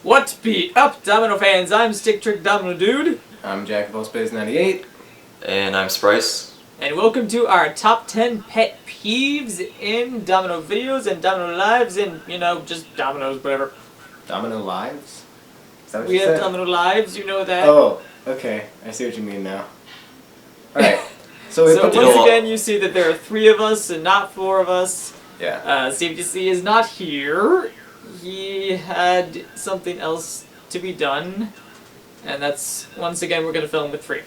What be up, Domino fans? I'm Stick Trick Domino Dude. I'm Jack of All Space 98. And I'm Sprice. And welcome to our top 10 pet peeves in Domino videos and Domino lives and, you know, just Dominoes, whatever. Domino Lives? Is that what We you have said? Domino lives, you know that. Oh, okay. I see what you mean now. Alright. So, So once again, you see that there are 3 of us and not 4 of us. Yeah. CFTC is not here. He had something else to be done. And that's, once again, we're going to film with 3.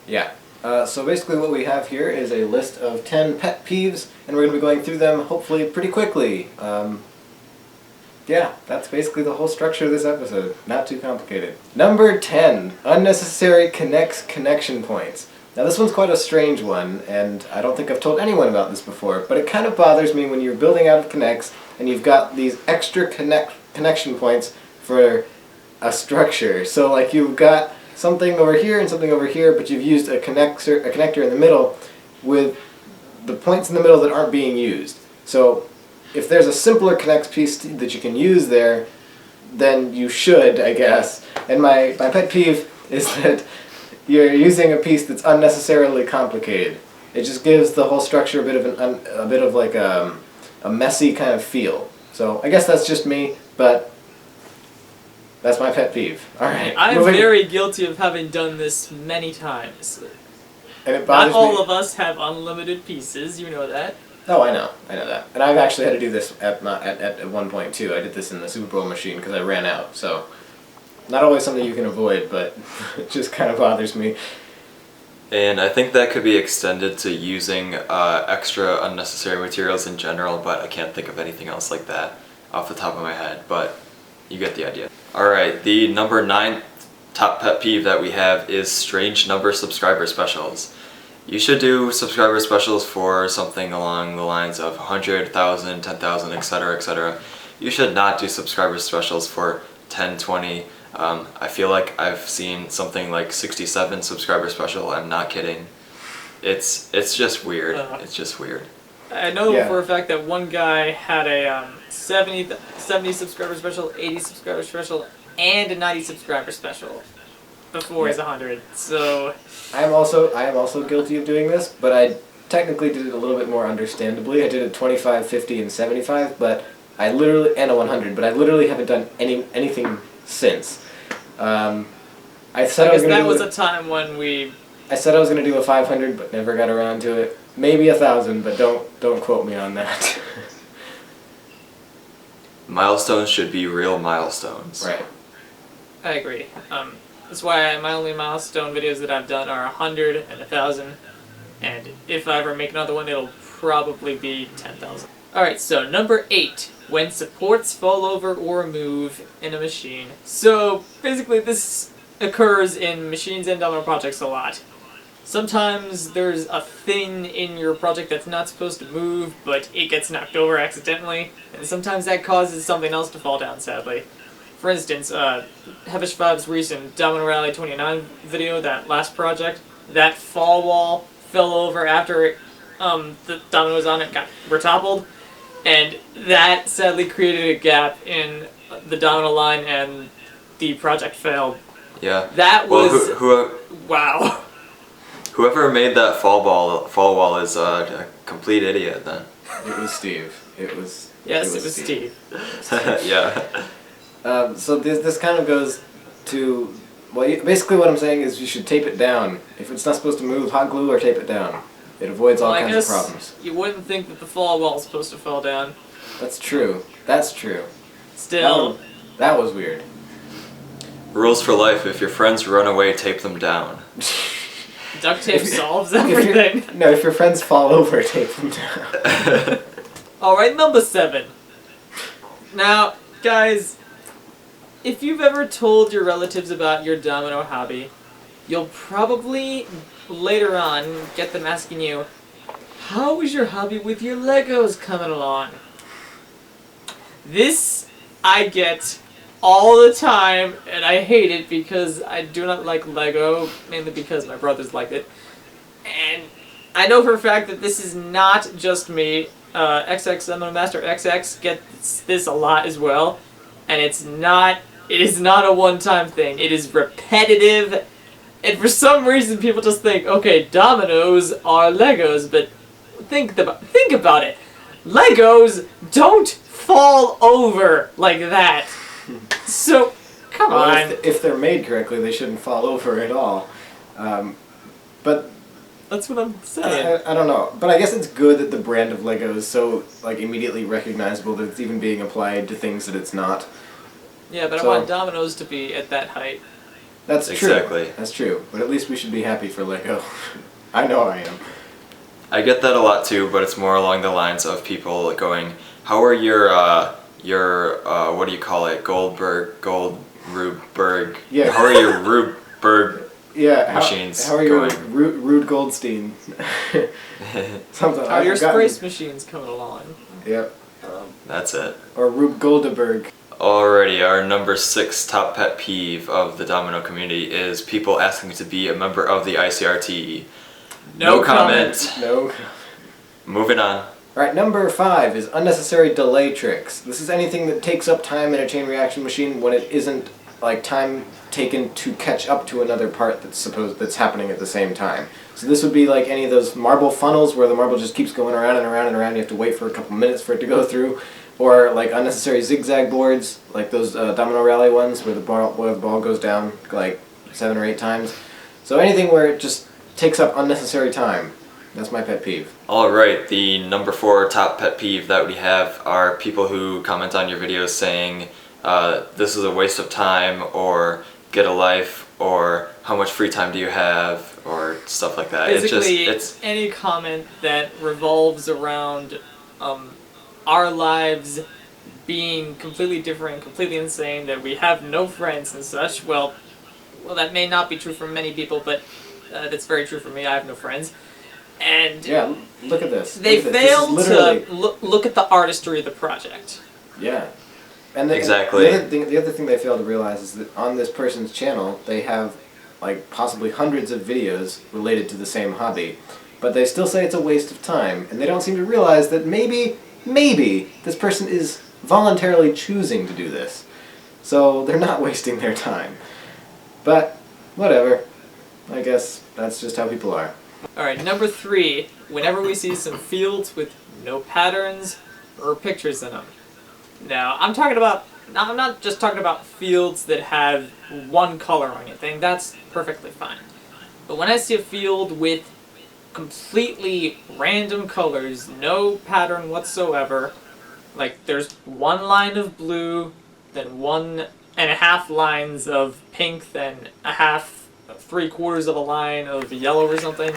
Yeah. So basically what we have here is a list of 10 pet peeves, and we're going to be going through them hopefully pretty quickly. Yeah, that's basically the whole structure of this episode. Not too complicated. Number 10. Unnecessary connection points. Now this one's quite a strange one, and I don't think I've told anyone about this before, but it kind of bothers me when you're building out of connects and you've got these extra connection points for a structure. So like you've got something over here and something over here, but you've used a connector in the middle with the points in the middle that aren't being used. So if there's a simpler connect piece that you can use there, then you should, I guess. And my pet peeve is that you're using a piece that's unnecessarily complicated. It just gives the whole structure a bit of like a messy kind of feel. So I guess that's just me, but that's my pet peeve. Alright. I'm very guilty of having done this many times. And it bothers Not all me. of us have unlimited pieces, you know that. Oh, I know that. And I've actually had to do this at one point too. I did this in the Super Bowl machine because I ran out. So not always something you can avoid, but it just kind of bothers me. And I think that could be extended to using extra unnecessary materials in general, but I can't think of anything else like that off the top of my head, but you get the idea. Alright, the number 9 top pet peeve that we have is strange number subscriber specials. You should do subscriber specials for something along the lines of 100,000, 10,000, etc., etc. You should not do subscriber specials for 10, 20. I feel like I've seen something like 67 subscriber special. I'm not kidding. It's just weird. It's just weird. I know for a fact that one guy had a 70 subscriber special, 80 subscriber special, and a 90 subscriber special before his 100. So I am also guilty of doing this, but I technically did it a little bit more understandably. I did a 25, 50, and 75, but I literally and a 100, but I literally haven't done anything since. I said I was gonna that was a time when I said I was going to do a 500, but never got around to it. Maybe 1,000, but don't quote me on that. Milestones should be real milestones. Right. I agree. That's why my only milestone videos that I've done are 100 and 1,000, and if I ever make another one, it'll probably be 10,000. Alright, so number 8, when supports fall over or move in a machine. So basically this occurs in machines and Domino projects a lot. Sometimes there's a thing in your project that's not supposed to move, but it gets knocked over accidentally, and sometimes that causes something else to fall down, sadly. For instance, Hevish Vibes' recent Domino Rally 29 video, that last project, that fall wall fell over after the dominoes on it were toppled, and that sadly created a gap in the domino line and the project failed. Yeah. That was... wow. Whoever made that fall wall is a complete idiot then. It was Steve. Yes, it was Steve. Yeah. So this kind of goes to, well, basically what I'm saying is you should tape it down. If it's not supposed to move, hot glue or tape it down. It avoids all kinds of problems. You wouldn't think that the fall wall is supposed to fall down. That's true. That's true. Still. That was weird. Rules for life: if your friends run away, tape them down. Duct tape solves everything. If your friends fall over, tape them down. Alright, number 7. Now, guys, if you've ever told your relatives about your domino hobby, you'll probably later on get them asking you, how is your hobby with your Legos coming along? This I get all the time, and I hate it because I do not like Lego, mainly because my brothers like it. And I know for a fact that this is not just me. XX Domino Master XX gets this a lot as well, and it's not It is not a one-time thing. It is repetitive. And for some reason, people just think, okay, Dominoes are Legos, but think about it. Legos don't fall over like that. So, come on. If they're made correctly, they shouldn't fall over at all. But that's what I'm saying. I don't know. But I guess it's good that the brand of Lego is so like immediately recognizable that it's even being applied to things that it's not. Yeah, but So, I want Dominoes to be at that height. That's Exactly. true. That's true. But at least we should be happy for Lego. I know I am. I get that a lot too, but it's more along the lines of people going, "How are your what do you call it? Rubberg? Yeah. How are your Rubberg machines how are your going?" Rude Goldstein? Something. How are your I've forgotten. Sprace machines coming along? Yep. That's it. Or Rube Goldberg. Alrighty, our number 6 top pet peeve of the Domino community is people asking to be a member of the ICRT. No comment. No. Moving on. Alright, number 5 is unnecessary delay tricks. This is anything that takes up time in a chain reaction machine when it isn't like time taken to catch up to another part that's happening at the same time. So this would be like any of those marble funnels where the marble just keeps going around and around and around. You have to wait for a couple minutes for it to go through. Or like unnecessary zigzag boards, like those Domino Rally ones where the ball goes down like 7 or 8 times. So anything where it just takes up unnecessary time. That's my pet peeve. Alright, the number 4 top pet peeve that we have are people who comment on your videos saying this is a waste of time, or get a life, or how much free time do you have, or stuff like that. Basically, it's any comment that revolves around our lives being completely different, completely insane, that we have no friends and such. Well, that may not be true for many people, but that's very true for me. I have no friends. And yeah, look at this. They failed to look at the artistry of the project. Yeah. And exactly. The other thing they fail to realize is that on this person's channel, they have like possibly hundreds of videos related to the same hobby, but they still say it's a waste of time, and they don't seem to realize that maybe this person is voluntarily choosing to do this. So they're not wasting their time. But whatever. I guess that's just how people are. Alright, number 3, whenever we see some fields with no patterns or pictures in them. Now, I'm not just talking about fields that have one color or anything. That's perfectly fine. But when I see a field with completely random colors, no pattern whatsoever, like there's one line of blue, then 1.5 lines of pink, then 3/4 of a line of yellow or something,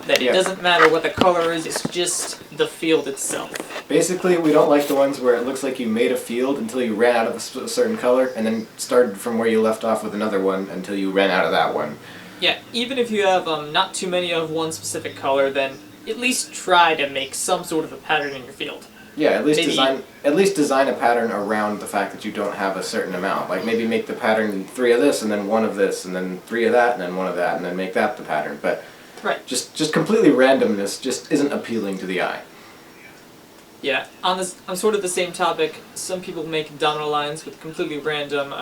that it doesn't matter what the color is, it's just the field itself. Basically, we don't like the ones where it looks like you made a field until you ran out of a certain color, and then started from where you left off with another one until you ran out of that one. Yeah, even if you have not too many of one specific color, then at least try to make some sort of a pattern in your field. Yeah, at least design a pattern around the fact that you don't have a certain amount. Like maybe make the pattern 3 of this, and then 1 of this, and then 3 of that, and then 1 of that, and then make that the pattern. But right. Just completely randomness just isn't appealing to the eye. Yeah, on sort of the same topic, some people make domino lines with completely random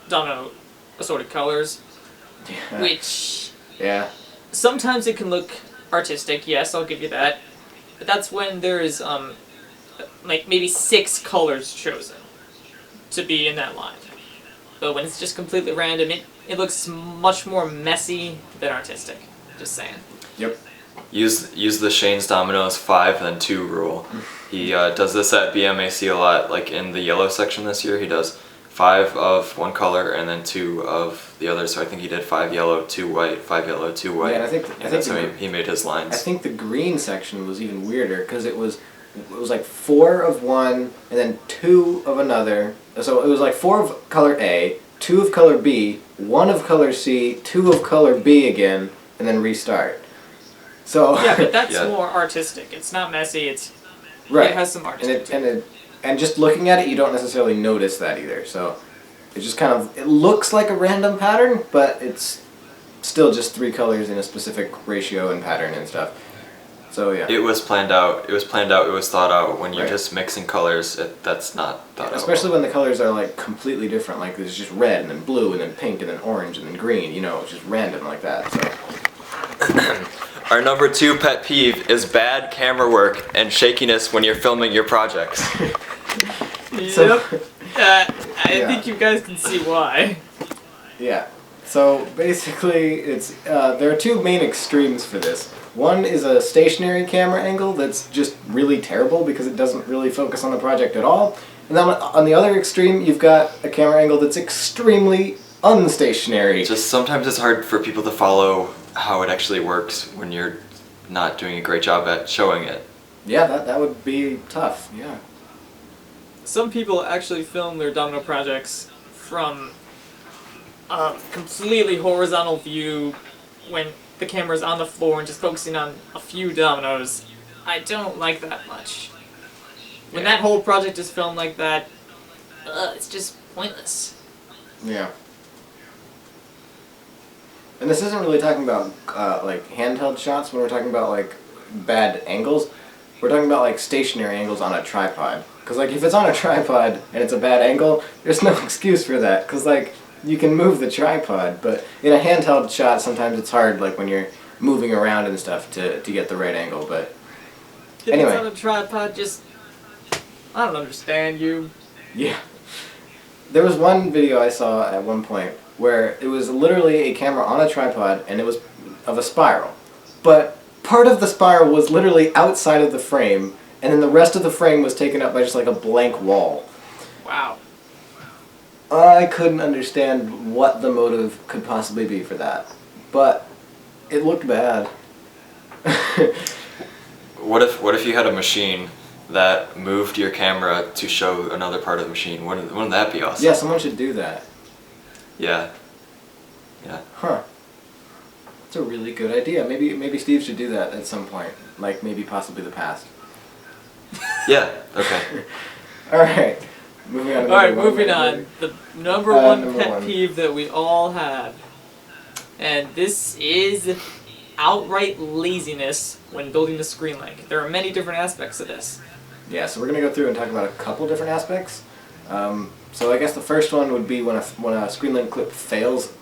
domino assorted colors, Yeah. which sometimes it can look artistic, yes, I'll give you that, but that's when there is like maybe 6 colors chosen to be in that line. But when it's just completely random, it looks much more messy than artistic. Just saying. Yep. Use the Shane's Dominoes 5 then 2 rule. He does this at BMAC a lot, like in the yellow section this year. He does 5 of one color and then 2 of the other. So I think he did 5 yellow, 2 white, 5 yellow, 2 white. Yeah, and that's how he made his lines. I think the green section was even weirder because it was like 4 of one and then 2 of another. So it was like 4 of color A, 2 of color B, 1 of color C, 2 of color B again, and then restart. So yeah, but that's more artistic. It's not messy. It has some artistic. And just looking at it, you don't necessarily notice that either. So it just kind of it looks like a random pattern, but it's still just 3 colors in a specific ratio and pattern and stuff. So yeah. It was planned out. It was planned out. It was thought out. When you're Right. just mixing colors, that's not thought out. Especially when the colors are like completely different. Like there's just red and then blue and then pink and then orange and then green. You know, it's just random like that. So. Our number 2 pet peeve is bad camera work and shakiness when you're filming your projects. Yep. I Yeah. think you guys can see why. Yeah. So basically, it's there are 2 main extremes for this. One is a stationary camera angle that's just really terrible because it doesn't really focus on the project at all. And then on the other extreme, you've got a camera angle that's extremely unstationary. Just sometimes it's hard for people to follow how it actually works when you're not doing a great job at showing it. Yeah, that would be tough. Yeah. Some people actually film their domino projects from a completely horizontal view when the camera's on the floor and just focusing on a few dominoes. I don't like that much. When that whole project is filmed like that, it's just pointless. Yeah. And this isn't really talking about like handheld shots when we're talking about like bad angles. We're talking about like stationary angles on a tripod. Because like if it's on a tripod and it's a bad angle, there's no excuse for that. Because like you can move the tripod, but in a handheld shot sometimes it's hard like when you're moving around and stuff to get the right angle. But If anyway. it's on a tripod, just... I don't understand you. Yeah. There was one video I saw at one point where it was literally a camera on a tripod and it was of a spiral. But part of the spiral was literally outside of the frame and then the rest of the frame was taken up by just like a blank wall. Wow. I couldn't understand what the motive could possibly be for that. But it looked bad. What if you had a machine that moved your camera to show another part of the machine? Wouldn't that be awesome? Yeah, someone should do that. Yeah. Yeah. Huh. That's a really good idea. Maybe Steve should do that at some point. Like maybe possibly the past. Yeah. Okay. Alright. Moving on. Alright, moving on. The number Uh, one number pet one. peeve that we all have. And this is outright laziness when building the screen link. There are many different aspects of this. Yeah, so we're going to go through and talk about a couple different aspects. So I guess the first one would be when a screen link clip fails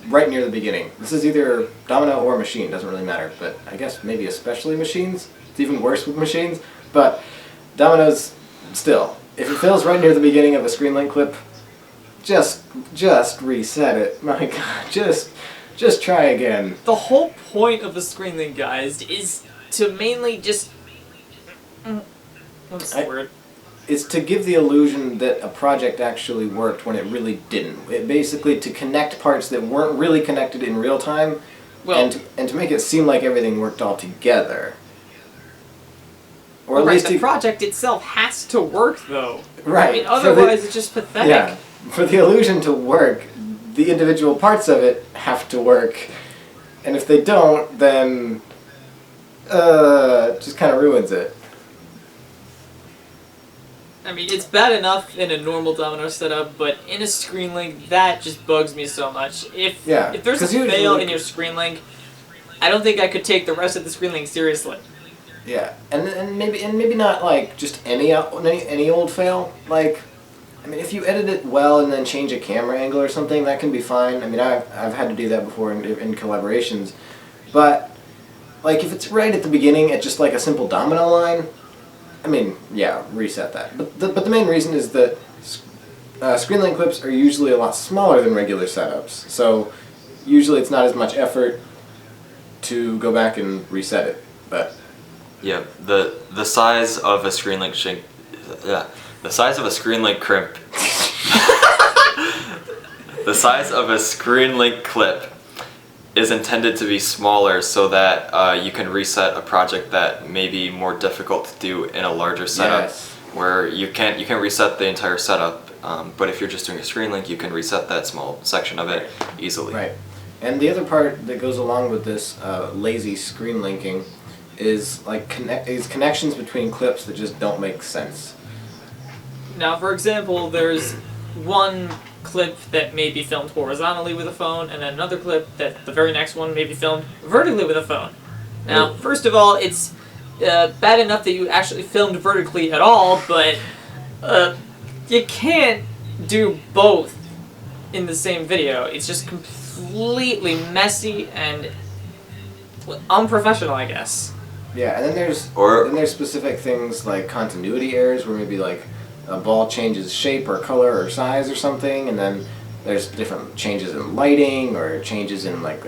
right near the beginning. This is either Domino or machine, doesn't really matter, but I guess maybe especially machines. It's even worse with machines, but Domino's still. If it fails right near the beginning of a screen link clip, just reset it. My god, just try again. The whole point of the screen link, guys, is to mainly just... What's the word? It's to give the illusion that a project actually worked when it really didn't. It basically to connect parts that weren't really connected in real time, Well, and to make it seem like everything worked all together. Or at right, least the project itself has to work, though. right. I mean, otherwise it's just pathetic. Yeah, for the illusion to work, the individual parts of it have to work, and if they don't, then it just kind of ruins it. I mean, it's bad enough in a normal Domino setup, but in a screen link, that just bugs me so much. If there's a 'cause usually- fail in your screen link, I don't think I could take the rest of the screen link seriously. Yeah, and maybe not like just any old fail. Like, I mean, if you edit it well and then change a camera angle or something, that can be fine. I mean, I've had to do that before in collaborations, but like if it's right at the beginning at just like a simple domino line, I mean, yeah, reset that. But the main reason is that screen link clips are usually a lot smaller than regular setups, so usually it's not as much effort to go back and reset it. But Yeah. The size of a screen link the size of a screen link crimp. The size of a screen link clip is intended to be smaller so that you can reset a project that may be more difficult to do in a larger setup, Yes. where you can't reset the entire setup. But if you're just doing a screen link, you can reset that small section of it easily. right. And the other part that goes along with this lazy screen linking is like connections between clips that just don't make sense. Now, for example, there's one clip that may be filmed horizontally with a phone, and then another clip that the very next one may be filmed vertically with a phone. Now, first of all, it's bad enough that you actually filmed vertically at all, but you can't do both in the same video. It's just completely messy and unprofessional, I guess. Yeah, and then there's specific things like continuity errors where maybe like a ball changes shape or color or size or something, and then there's different changes in lighting or changes in like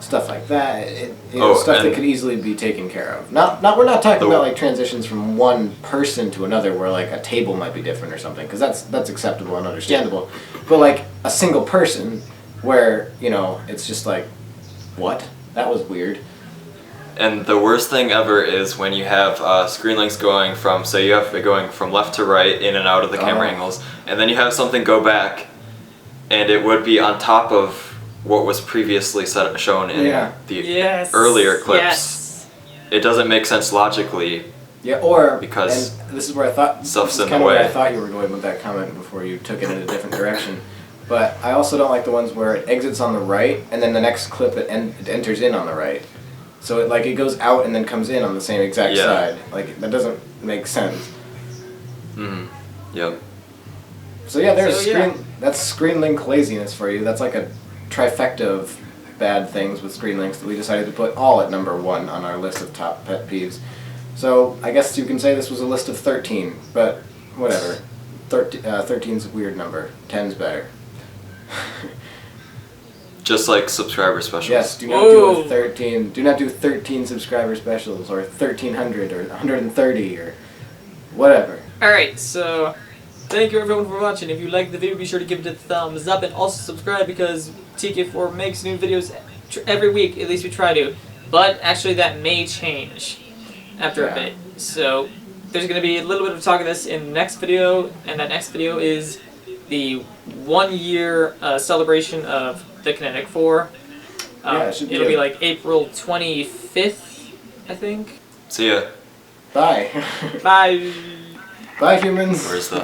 stuff like that. Stuff that could easily be taken care of. We're not talking about like transitions from one person to another where like a table might be different or something, because that's acceptable and understandable. But like a single person where, you know, it's just like, what? That was weird. And the worst thing ever is when you have screen links going from, so you have it going from left to right, in and out of the camera angles, and then you have something go back, and it would be on top of what was previously shown in the earlier clips. Yes. It doesn't make sense logically. Yeah, or because and this is where I thought stuff's in the kind of way. where I thought you were going with that comment before you took it in a different direction. But I also don't like the ones where it exits on the right, and then the next clip it enters in on the right. So it goes out and then comes in on the same exact side. Like, that doesn't make sense. Yep. So yeah, that's screen link laziness for you. That's like a trifecta of bad things with screen links that we decided to put all at number 1 on our list of top pet peeves. So I guess you can say this was a list of 13, but whatever. 13's a weird number. 10's better. Just like subscriber specials. Yes, do not do 13 subscriber specials, or 1300 or 130 or whatever. Alright, so thank you everyone for watching. If you liked the video, be sure to give it a thumbs up and also subscribe, because TK4 makes new videos every week, at least we try to. But actually that may change after a bit. So there's going to be a little bit of talk of this in the next video, and that next video is the 1-year celebration of the Kinetic 4. It'll be like April 25th, I think. See ya. Bye. Bye. Bye, humans. Where's the